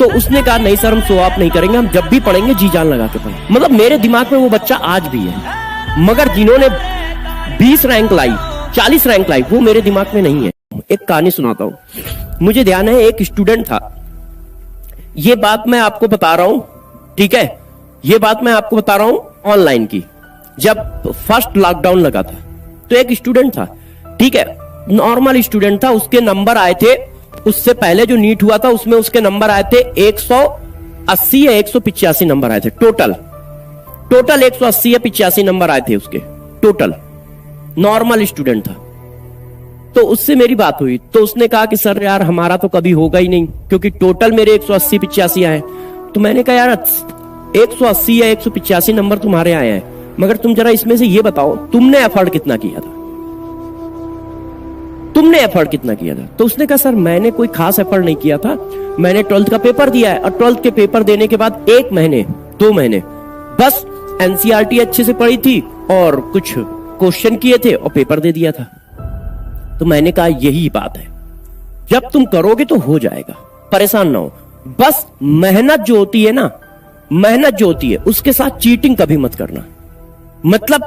तो उसने कहा नहीं सर हम शो ऑफ नहीं करेंगे, हम जब भी पढ़ेंगे जी जान लगा के पढ़ेंगे। मतलब मेरे दिमाग में वो बच्चा आज भी है, मगर जिन्होंने 20 रैंक लाई, 40 रैंक लाई, वो मेरे दिमाग में नहीं है। एक कहानी सुनाता हूं। मुझे ध्यान है एक स्टूडेंट था, ये बात मैं आपको बता रहा हूं, ठीक है, ये बात मैं आपको बता रहा हूं ऑनलाइन की। जब फर्स्ट लॉकडाउन लगा था तो एक स्टूडेंट था, ठीक है, नॉर्मल स्टूडेंट था, उसके नंबर आए थे, उससे पहले जो नीट हुआ था उसमें उसके नंबर आए थे 180 या 185 नंबर आए थे टोटल 180 या 85 नंबर आए थे उसके टोटल। नॉर्मल स्टूडेंट था। तो उससे मेरी बात हुई तो उसने कहा कि सर यार हमारा तो कभी होगा ही नहीं, क्योंकि टोटल मेरे 180-85 आए। तो मैंने कहा यार 180 या 185 नंबर तुम्हारे आए हैं, मगर तुम जरा इसमें से ये बताओ तुमने एफर्ट कितना किया था, तुमने एफर्ट कितना किया था। तो उसने कहा सर मैंने कोई खास एफर्ट नहीं किया था, मैंने 12th का पेपर दिया है और 12th के पेपर देने के बाद 1 महीने 2 महीने बस एनसीईआरटी अच्छे से पढ़ी थी और कुछ क्वेश्चन किए थे और पेपर दे दिया था। तो मैंने कहा यही बात है, जब तुम करोगे तो हो जाएगा, परेशान ना हो। बस मेहनत जो होती है ना, मेहनत जो होती है उसके साथ चीटिंग कभी मत करना। मतलब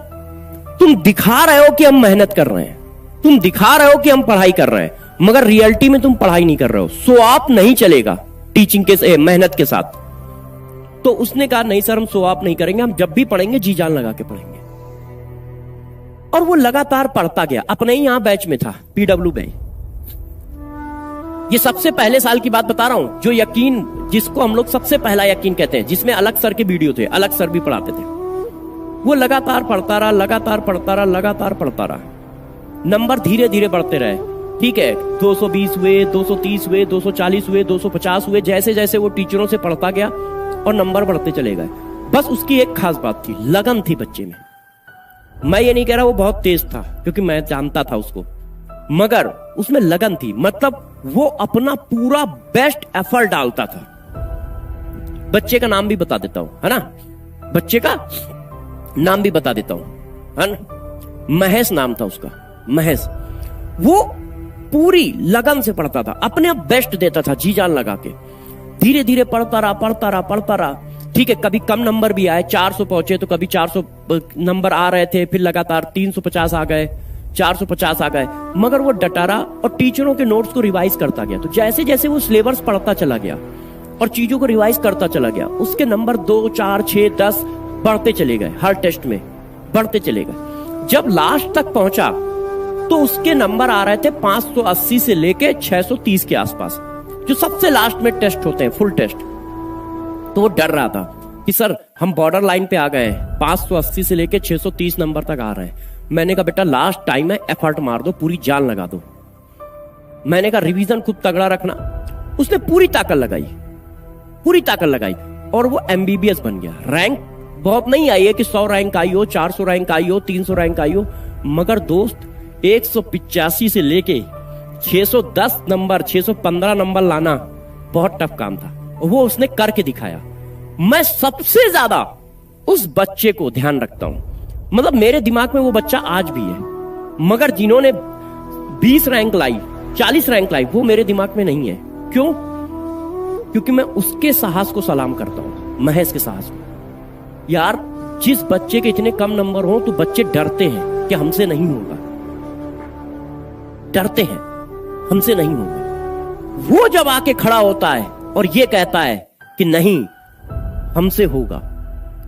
तुम दिखा रहे हो कि हम मेहनत कर रहे हैं, तुम दिखा रहे हो कि हम पढ़ाई कर रहे हैं, मगर रियलिटी में तुम पढ़ाई नहीं कर रहे हो। शो ऑफ नहीं चलेगा टीचिंग के मेहनत के साथ। तो उसने कहा नहीं सर हम शो ऑफ नहीं करेंगे, हम जब भी पढ़ेंगे जी जान लगा के पढ़ेंगे। और वो लगातार पढ़ता गया। अपने ही यहां बैच में था, पीडब्ल्यू में। ये सबसे पहले साल की बात बता रहा हूं, जो यकीन जिसको हम लोग सबसे पहला यकीन कहते हैं, जिसमें अलग सर के वीडियो थे, अलग सर भी पढ़ाते थे। वो लगातार पढ़ता रहा, लगातार पढ़ता रहा, लगातार पढ़ता रहा। नंबर धीरे धीरे बढ़ते रहे, ठीक है, 220 हुए, 230 हुए, 240 हुए, 250 हुए। जैसे जैसे वो टीचरों से पढ़ता गया और नंबर बढ़ते चले गए। बस उसकी एक खास बात थी, लगन थी बच्चे में। मैं ये नहीं कह रहा वो बहुत तेज था, क्योंकि मैं जानता था उसको, मगर उसमें लगन थी। मतलब वो अपना पूरा बेस्ट एफर्ट डालता था। बच्चे का नाम भी बता देता हूं, है ना, बच्चे का नाम भी बता देता हूं, है ना, महेश नाम था उसका, महेश। वो पूरी लगन से पढ़ता था, अपने आप बेस्ट देता था, जी जान लगा के। धीरे धीरे पढ़ता रहा, पढ़ता रहा, पढ़ता रहा, ठीक है। कभी कम नंबर भी आए, 400 पहुंचे तो कभी 400 नंबर आ रहे थे, फिर लगातार 350 आ गए, 450 आ गए, मगर वो डटा रहा और टीचरों के नोट्स को रिवाइज करता गया। तो जैसे जैसे वो सिलेबस पढ़ता चला गया और चीजों को रिवाइज करता चला गया, उसके नंबर 2, 4, 6, 10 बढ़ते चले गए, हर टेस्ट में बढ़ते चले गए। जब लास्ट तक पहुंचा तो उसके नंबर आ रहे थे 580 से लेके 630 के आसपास, जो सबसे लास्ट में टेस्ट होते हैं, फुल टेस्ट। तो वो डर रहा था कि सर हम बॉर्डर लाइन पे आ गए हैं, 580 से लेके 630 नंबर तक आ रहे हैं। मैंने कहा बेटा लास्ट टाइम है, एफर्ट मार दो, पूरी जान लगा दो। मैंने कहा रिवीजन खूब तगड़ा रखना। उसने पूरी ताकत लगाई, पूरी ताकत लगाई, और वो एमबीबीएस बन गया। रैंक बहुत नहीं आई है कि 100 रैंक आई हो, 400 रैंक आई हो, 300 रैंक आई हो, मगर दोस्त 185 से लेके 610 नंबर, 615 नंबर लाना बहुत टफ काम था। वो उसने करके दिखाया। मैं सबसे ज्यादा उस बच्चे को ध्यान रखता हूं, मतलब मेरे दिमाग में वो बच्चा आज भी है, मगर जिन्होंने 20 रैंक लाई, 40 रैंक लाई, वो मेरे दिमाग में नहीं है। क्यों? क्योंकि मैं उसके साहस को सलाम करता हूं, महेश के साहस को। यार जिस बच्चे के इतने कम नंबर हो तो बच्चे डरते हैं कि हमसे नहीं होगा, डरते हैं हमसे नहीं होगा। वो जब आके खड़ा होता है और ये कहता है कि नहीं हमसे होगा,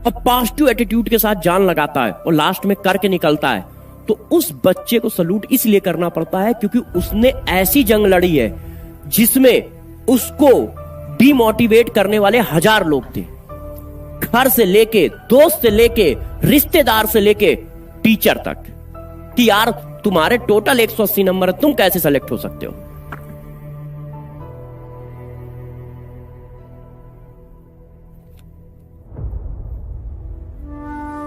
और पॉजिटिव एटीट्यूड के साथ जान लगाता है और लास्ट में करके निकलता है, तो उस बच्चे को सलूट इसलिए करना पड़ता है क्योंकि उसने ऐसी जंग लड़ी है जिसमें उसको डिमोटिवेट करने वाले 1000 लोग थे। घर से लेके, दोस्त से लेके, रिश्तेदार से लेके टीचर तक, कि यार तुम्हारे टोटल 180 नंबर है, तुम कैसे सेलेक्ट हो सकते हो।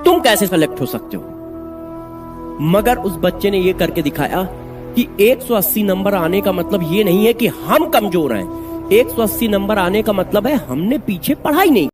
तुम कैसे सेलेक्ट हो सकते हो। मगर उस बच्चे ने यह करके दिखाया कि 180 नंबर आने का मतलब यह नहीं है कि हम कमजोर हैं। 180 नंबर आने का मतलब है हमने पीछे पढ़ाई नहीं